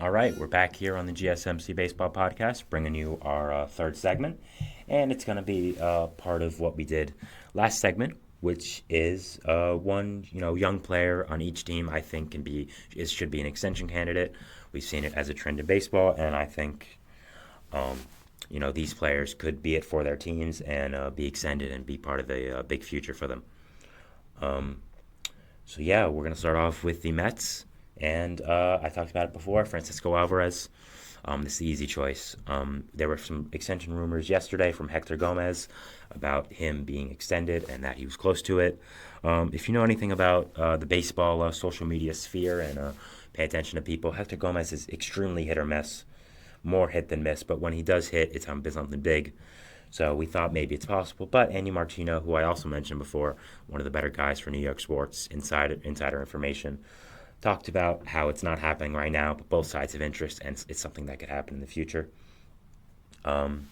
All right, we're back here on the GSMC Baseball Podcast, bringing you our third segment, and it's going to be part of what we did last segment, which is one young player on each team. I think should be an extension candidate. We've seen it as a trend in baseball, and I think um, these players could be it for their teams and be extended and be part of a big future for them. Um, so yeah, we're gonna start off with the Mets, and I talked about it before. Francisco Alvarez. This is the easy choice. There were some extension rumors yesterday from Hector Gomez about him being extended and that he was close to it. If you know anything about the baseball social media sphere and pay attention to people, Hector Gomez is extremely hit or miss, more hit than miss. But when he does hit, it's on something big. So we thought maybe it's possible. But Andy Martino, who I also mentioned before, one of the better guys for New York sports, insider information, talked about how it's not happening right now, but both sides have interest, and it's something that could happen in the future. Um,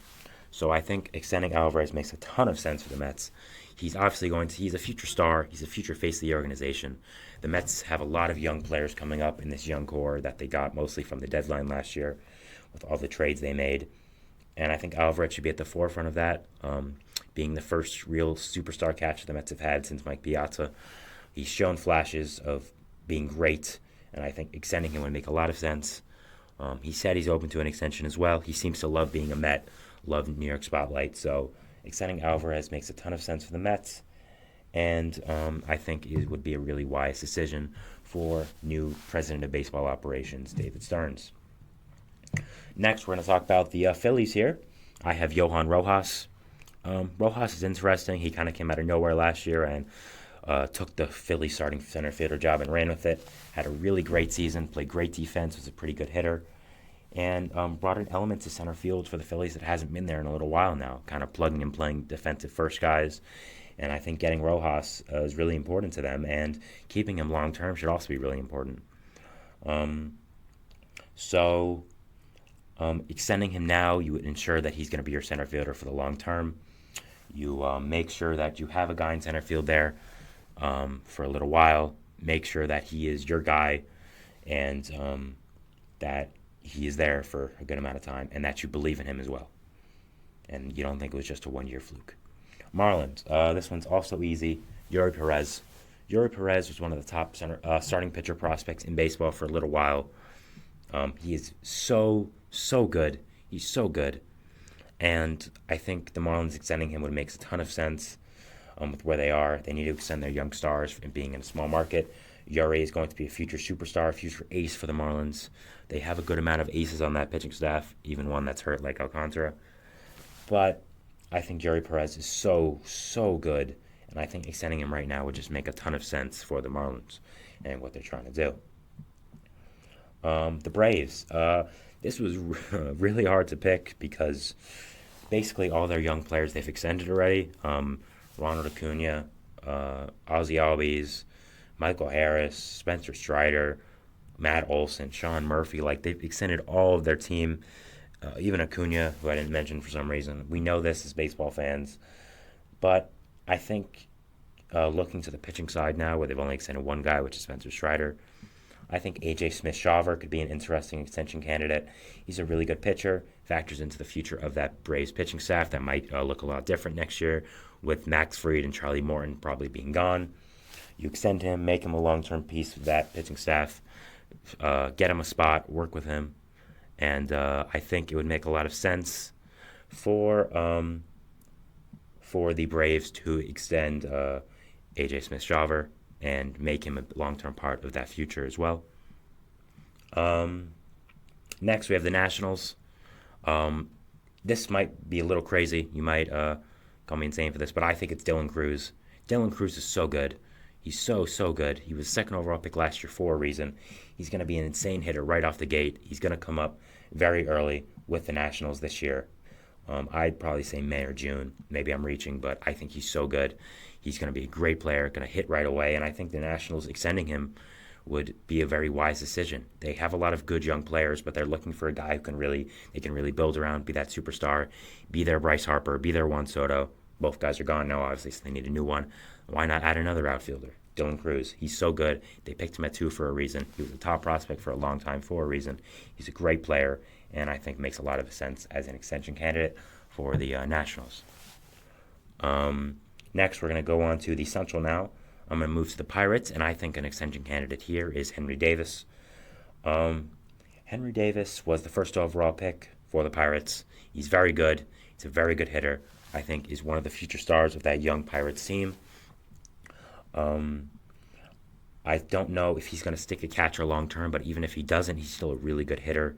so I think extending Alvarez makes a ton of sense for the Mets. He's a future star. He's a future face of the organization. The Mets have a lot of young players coming up in this young core that they got mostly from the deadline last year with all the trades they made. And I think Alvarez should be at the forefront of that, being the first real superstar catcher the Mets have had since Mike Piazza. He's shown flashes of being great, and I think extending him would make a lot of sense. He said he's open to an extension as well. He seems to love being a Met, love New York spotlight. So extending Alvarez makes a ton of sense for the Mets, and I think it would be a really wise decision for new president of baseball operations, David Stearns. Next, we're going to talk about the Phillies here. I have Johan Rojas. Rojas is interesting. He kind of came out of nowhere last year and took the Phillies starting center fielder job and ran with it. Had a really great season, played great defense, was a pretty good hitter, and brought an element to center field for the Phillies that hasn't been there in a little while now, kind of plugging and playing defensive first guys. And I think getting Rojas is really important to them, and keeping him long term should also be really important. Um, so extending him now, you would ensure that he's going to be your center fielder for the long term. You make sure that you have a guy in center field there for a little while. Make sure that he is your guy and that he is there for a good amount of time and that you believe in him as well. And you don't think it was just a one-year fluke. Marlins. This one's also easy. Yuri Perez. Yuri Perez was one of the top starting pitcher prospects in baseball for a little while. He is so good. He's so good. And I think the Marlins extending him would make a ton of sense with where they are. They need to extend their young stars and being in a small market. Yuri is going to be a future superstar, a future ace for the Marlins. They have a good amount of aces on that pitching staff, even one that's hurt like Alcantara. But I think Yuri Perez is so good. And I think extending him right now would just make a ton of sense for the Marlins and what they're trying to do. The Braves. This was really hard to pick because basically all their young players they've extended already. Ronald Acuna, Ozzie Albies, Michael Harris, Spencer Strider, Matt Olson, Sean Murphy. Like they've extended all of their team. Even Acuna, who I didn't mention for some reason. We know this as baseball fans, but I think looking to the pitching side now, where they've only extended one guy, which is Spencer Strider. I think A.J. Smith-Shawver could be an interesting extension candidate. He's a really good pitcher, factors into the future of that Braves pitching staff that might look a lot different next year with Max Fried and Charlie Morton probably being gone. You extend him, make him a long-term piece of that pitching staff, get him a spot, work with him, and I think it would make a lot of sense for the Braves to extend A.J. Smith-Shawver and make him a long-term part of that future as well. Next, we have the Nationals. This might be a little crazy. You might call me insane for this, but I think it's Dylan Cruz. Dylan Cruz is so good. He's so good. He was second overall pick last year for a reason. He's going to be an insane hitter right off the gate. He's going to come up very early with the Nationals this year. I'd probably say May or June. Maybe I'm reaching, but I think he's so good. He's going to be a great player, going to hit right away, and I think the Nationals extending him would be a very wise decision. They have a lot of good young players, but they're looking for a guy they can really build around, be that superstar, be their Bryce Harper, be their Juan Soto. Both guys are gone now, obviously, so they need a new one. Why not add another outfielder? Dylan Cruz. He's so good. They picked him at 2 for a reason. He was a top prospect for a long time for a reason. He's a great player, and I think makes a lot of sense as an extension candidate for the Nationals. Next, we're going to go on to the Central now. I'm going to move to the Pirates, and I think an extension candidate here is Henry Davis. Henry Davis was the first overall pick for the Pirates. He's very good. He's a very good hitter. I think is one of the future stars of that young Pirates team. I don't know if he's going to stick a catcher long term, but even if he doesn't, he's still a really good hitter.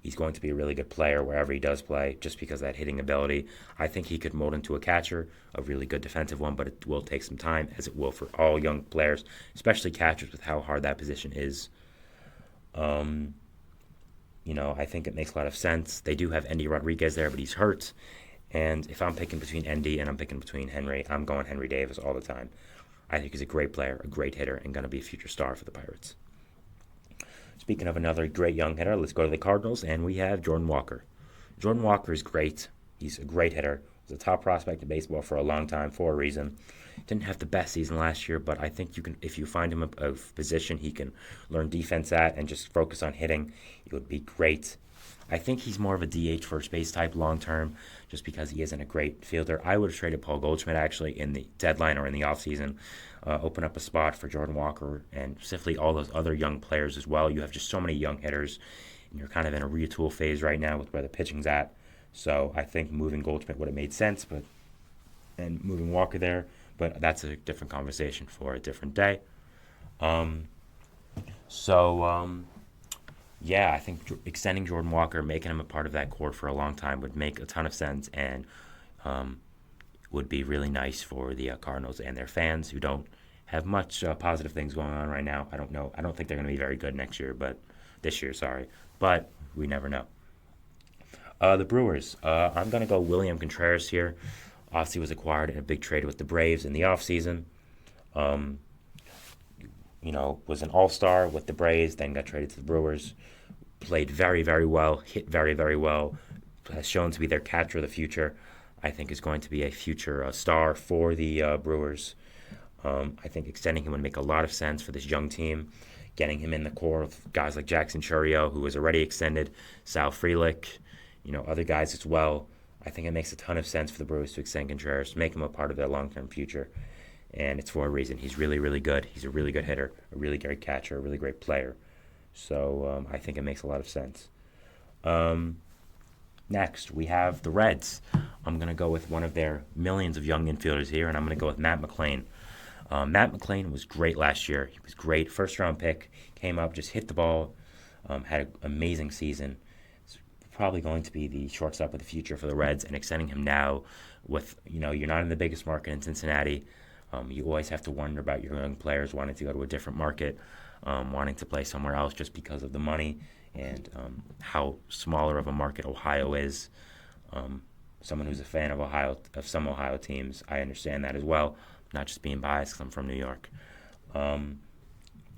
He's going to be a really good player wherever he does play, just because of that hitting ability. I think he could mold into a catcher, a really good defensive one, but it will take some time, as it will for all young players, especially catchers with how hard that position is. I think it makes a lot of sense. They do have Endy Rodriguez there, but he's hurt. And if I'm picking between Endy and I'm picking between Henry, I'm going Henry Davis all the time. I think he's a great player, a great hitter, and going to be a future star for the Pirates. Speaking of another great young hitter, let's go to the Cardinals, and we have Jordan Walker. Jordan Walker is great. He's a great hitter. He's a top prospect in baseball for a long time for a reason. Didn't have the best season last year, but I think you can, if you find him a position he can learn defense at and just focus on hitting, it would be great. I think he's more of a DH first base type long term, just because he isn't a great fielder. I would have traded Paul Goldschmidt actually in the deadline or in the offseason, open up a spot for Jordan Walker and specifically all those other young players as well. You have just so many young hitters, and you're kind of in a retool phase right now with where the pitching's at. So I think moving Goldschmidt would have made sense, and moving Walker there, but that's a different conversation for a different day. Yeah, I think extending Jordan Walker, making him a part of that core for a long time would make a ton of sense and would be really nice for the Cardinals and their fans who don't have much positive things going on right now. I don't know. I don't think they're going to be very good this year, but we never know. The Brewers, I'm going to go William Contreras here. Obviously was acquired in a big trade with the Braves in the offseason. Was an all-star with the Braves, then got traded to the Brewers. Played very, very well, hit very, very well. Has shown to be their catcher of the future. I think is going to be a future star for the Brewers. I think extending him would make a lot of sense for this young team. Getting him in the core of guys like Jackson Chourio, who was already extended, Sal Frelick, other guys as well. I think it makes a ton of sense for the Brewers to extend Contreras, to make him a part of their long-term future. And it's for a reason. He's really, really good. He's a really good hitter, a really great catcher, a really great player. So I think it makes a lot of sense. Next, we have the Reds. I'm going to go with one of their millions of young infielders here, and I'm going to go with Matt McLain. Matt McLain was great last year. He was great. First-round pick. Came up, just hit the ball. Had an amazing season. It's probably going to be the shortstop of the future for the Reds, and extending him now with, you're not in the biggest market in Cincinnati. You always have to wonder about your young players wanting to go to a different market, wanting to play somewhere else just because of the money and how smaller of a market Ohio is. Someone who's a fan of some Ohio teams, I understand that as well, not just being biased because I'm from New York.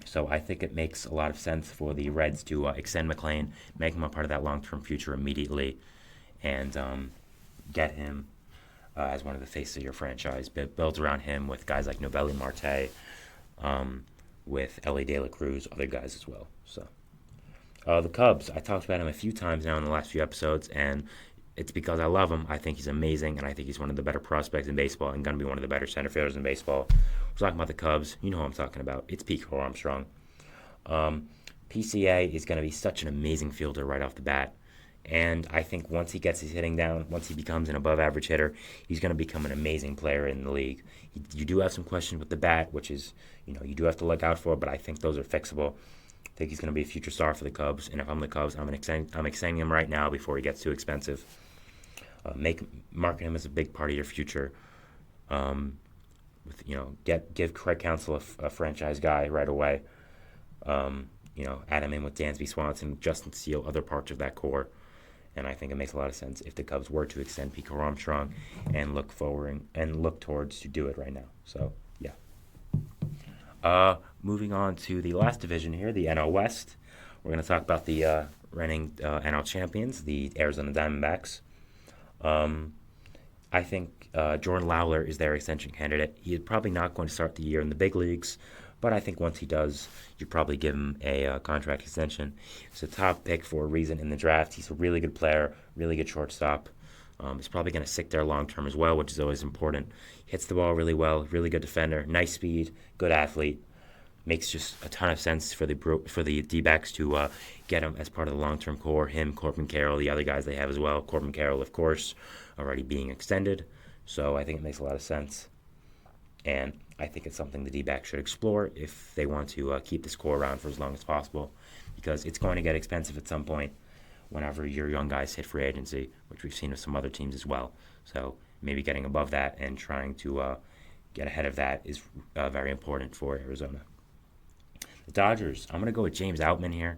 So I think it makes a lot of sense for the Reds to extend McLain, make him a part of that long-term future immediately, and get him as one of the faces of your franchise, built around him with guys like Noelvi Marte, with Ellie De La Cruz, other guys as well. So the Cubs, I talked about him a few times now in the last few episodes, and it's because I love him. I think he's amazing, and I think he's one of the better prospects in baseball and going to be one of the better center fielders in baseball. We're talking about the Cubs. You know who I'm talking about. It's Pico Armstrong. PCA is going to be such an amazing fielder right off the bat. And I think once he gets his hitting down, once he becomes an above-average hitter, he's going to become an amazing player in the league. You do have some questions with the bat, which is, you do have to look out for, but I think those are fixable. I think he's going to be a future star for the Cubs, and if I'm the Cubs, I'm extending him right now before he gets too expensive. Market him as a big part of your future. Give Craig Counsell a franchise guy right away. Add him in with Dansby Swanson, Justin Steele, other parts of that core. And I think it makes a lot of sense if the Cubs were to extend Pico Armstrong and look forward and look towards to do it right now. So, yeah. Moving on to the last division here, the NL West. We're going to talk about the reigning NL champions, the Arizona Diamondbacks. I think Jordan Lawler is their extension candidate. He is probably not going to start the year in the big leagues, But I think once he does, you probably give him a contract extension. He's a top pick for a reason in the draft. He's a really good player, really good shortstop. He's probably going to stick there long term as well, which is always important. Hits the ball really well, really good defender, nice speed, good athlete. Makes just a ton of sense for the D-backs to get him as part of the long-term core. Him, Corbin Carroll, the other guys they have as well. Corbin Carroll, of course, already being extended. So I think it makes a lot of sense. And I think it's something the D-backs should explore if they want to keep this core around for as long as possible, because it's going to get expensive at some point whenever your young guys hit free agency, which we've seen with some other teams as well. So maybe getting above that and trying to get ahead of that is very important for Arizona. The Dodgers, I'm going to go with James Outman here.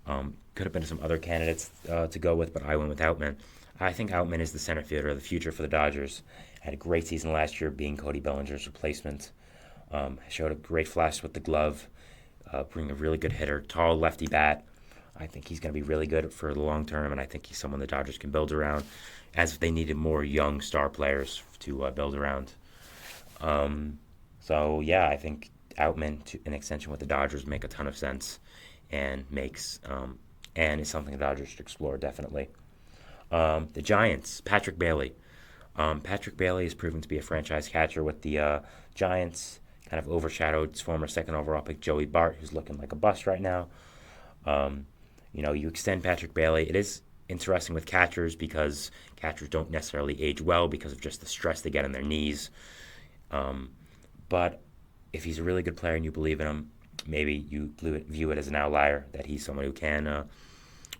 Could have been some other candidates to go with, but I went with Outman. I think Outman is the center fielder of the future for the Dodgers. Had a great season last year being Cody Bellinger's replacement. Showed a great flash with the glove, being a really good hitter, tall lefty bat. I think he's going to be really good for the long term, and I think he's someone the Dodgers can build around, as if they needed more young star players to build around. So, yeah, I think Outman to an extension with the Dodgers make a ton of sense, and and is something the Dodgers should explore definitely. The Giants, Patrick Bailey. Patrick Bailey is proven to be a franchise catcher with the Giants. Kind of overshadowed his former second overall pick Joey Bart, who's looking like a bust right now. You extend Patrick Bailey. It is interesting with catchers because catchers don't necessarily age well because of just the stress they get in their knees. But if he's a really good player and you believe in him, maybe you view it as an outlier, that he's someone who can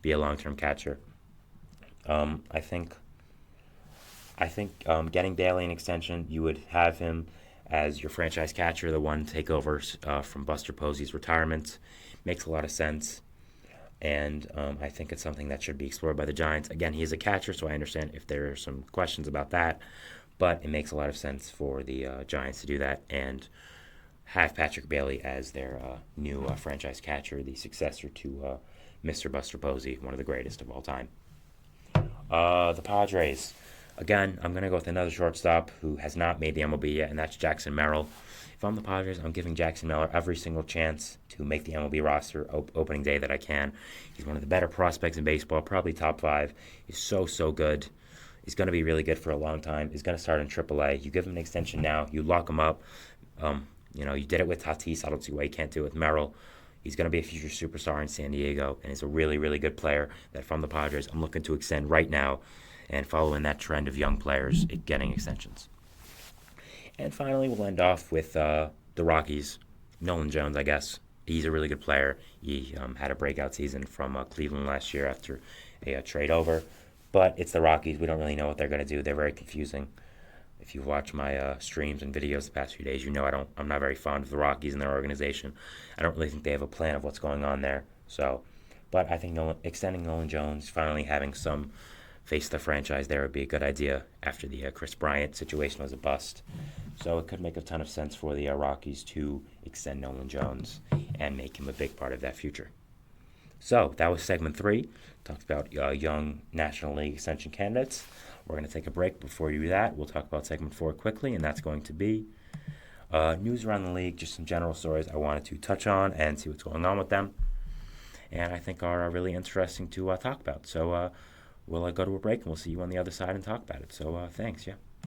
be a long-term catcher. I think getting Bailey an extension, you would have him as your franchise catcher, the one to take over from Buster Posey's retirement. Makes a lot of sense. And I think it's something that should be explored by the Giants. Again, he is a catcher, so I understand if there are some questions about that. But it makes a lot of sense for the Giants to do that and have Patrick Bailey as their new franchise catcher, the successor to Mr. Buster Posey, one of the greatest of all time. The Padres. Again, I'm going to go with another shortstop who has not made the MLB yet, and that's Jackson Merrill. If I'm the Padres, I'm giving Jackson Merrill every single chance to make the MLB roster opening day that I can. He's one of the better prospects in baseball, probably top 5. He's so good. He's going to be really good for a long time. He's going to start in AAA. You give him an extension now. You lock him up. You did it with Tatis. I don't see why you can't do it with Merrill. He's going to be a future superstar in San Diego, and he's a really, really good player that from the Padres I'm looking to extend right now and following that trend of young players getting extensions. And finally, we'll end off with the Rockies. Nolan Jones, I guess. He's a really good player. He had a breakout season from Cleveland last year after a trade over. But it's the Rockies. We don't really know what they're going to do. They're very confusing. If you watch my streams and videos the past few days, you know I'm not very fond of the Rockies and their organization. I don't really think they have a plan of what's going on there. But I think extending Nolan Jones, finally having some face the franchise there would be a good idea after the Chris Bryant situation was a bust. So it could make a ton of sense for the Rockies to extend Nolan Jones and make him a big part of that future. So that was segment 3. Talked about young National League extension candidates. We're going to take a break. Before we do that, we'll talk about segment 4 quickly, and that's going to be news around the league, just some general stories I wanted to touch on and see what's going on with them, and I think are really interesting to talk about. So we'll go to a break, and we'll see you on the other side and talk about it. So thanks, yeah.